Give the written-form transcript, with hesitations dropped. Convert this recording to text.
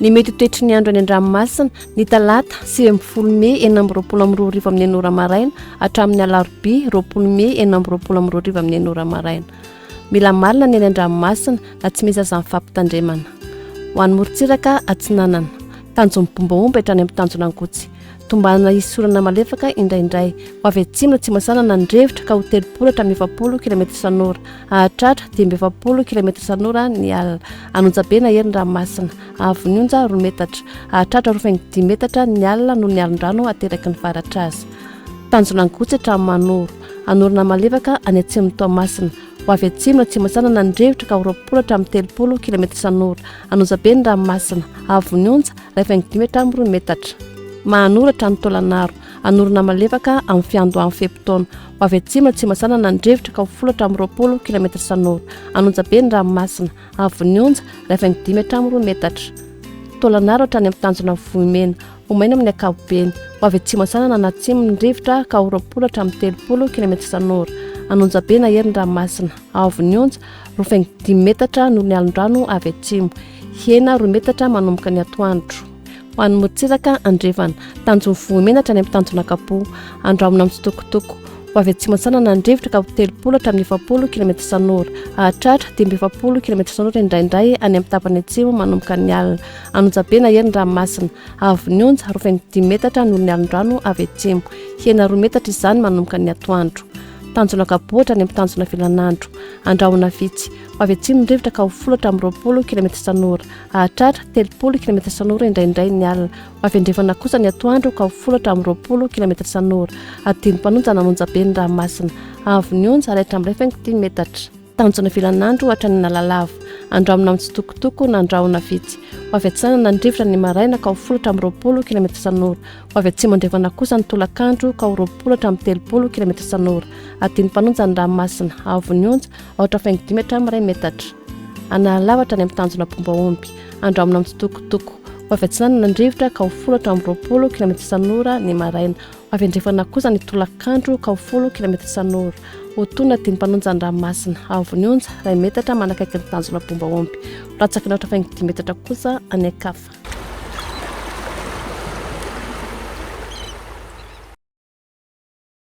Ny mety toetry ny andro any an-dranomasina ny talata 20 Mey 2022 amin'ny 9 maraina hatramin'ny alarobia 20 Mey 2022 amin'ny 9 maraina. Mila marina ny any an-dranomasina na tsy misy aza mifampitandremana. Ho an'ny morontsiraka atsinanana tanjony bombaomba hatrany amin'ny tanjona ankotsy. Tombanana isorana malefaka indraindray ho avy atsimo na atsimasana ny rivotra ka ho 30 hatramin'ny 70 km isan'ora ahatratra 70 km isan'ora ny alina anonjabe na herin'ny ranomasina avy ny onja 2 metatra ahatratra 10 metatra ny alina noho ny alin-drano ateraky ny faratra azy. Tanjona ankotsy hatramin'ny manoro anorana malefaka any atsimony Toamasina ho avy atsimo na atsimasana ny rivotra ka ho 20 hatramin'ny 30 km isan'ora anonjabe ny ranomasina avy ny onja 10 hatramin'ny 2 metatra. Mahanoratra ny tolanaro anorana malefaka amin'ny fiandohan'ny fepitaona ho avy atsimo na atsimasana ny rivotra ka ho 10 hatramin'ny 20 km isan'ora anonjabe ny ranomasina avy ny onja 15 hatramin'ny 2 metatra. Tolanaro hatrany amin'ny tanjona vohimena ho maina amin'ny ankapobeny ho avy atsimasana na atsimo ny rivotra ka ho 20 hatramin'ny 30 km isan'ora anonjabe na herin'ny ranomasina avy ny onja 15 metatra noho ny alin-drano avy atsimo hena 2 metatra manomboka ny atoandro. Ho an'ny morontsiraka andrevana tanjony vohimena hatrany amin'ny tanjona kapo andramona amin'ny tsitokotoko ho avy atsimasana ny rivotra ka ho 30 hatramin'ny 20 km isan'ora ahatratra 20 km isan'ora indraindray any amin'ny tapany atsimo manomboka ny alina anonjabe na herin'ny ranomasina avy ny onja 15 metatra noho ny alin-drano avy atsimo hena 2 metatra izany manomboka ny atoandro. Tanjona kapohatra any amin'ny tanjona filanandro andrahona vitsy ho avy atsimo ny rivotra ka ho 10 hatramin'ny 20 km isan'ora ahatratra 30 km isan'ora indraindray ny alina ho avy andrefana kosa ny atoandro ka ho 10 hatramin'ny 20 km isan'ora adiny mpanonja nanonjabe ny ranomasina avy ny onja 10 metatra. Tanjona filanandro hatrany nalalava andramona amin'ny tsitokotoko na andrahona vitsy ho avy atsanana ny rivotra ny maraina ka ho 10 hatramin'ny 20 km isan'ora ho avy atsimo andrefana kosa ny tolakandro ka ho 20 hatramin'ny 30 km isan'ora adiny mpanonja ny ranomasina avy ny onja 15 hatramin'ny 2 metatra. Analalava hatrany amin'ny tanjona bombaomby andramona amin'ny tsitokotoko ho avy atsanana ny rivotra ka ho 10 hatramin'ny 20 km isan'ora ny maraina ho avy andrefana kosa ny tolakandro ka ho 10 km isan'ora otona diny mpanonja ny ranomasina avy ny onja 2 metatra manakaiky ny tanjona bombaomby ratsaka ny 15 metatra kosa any akafa.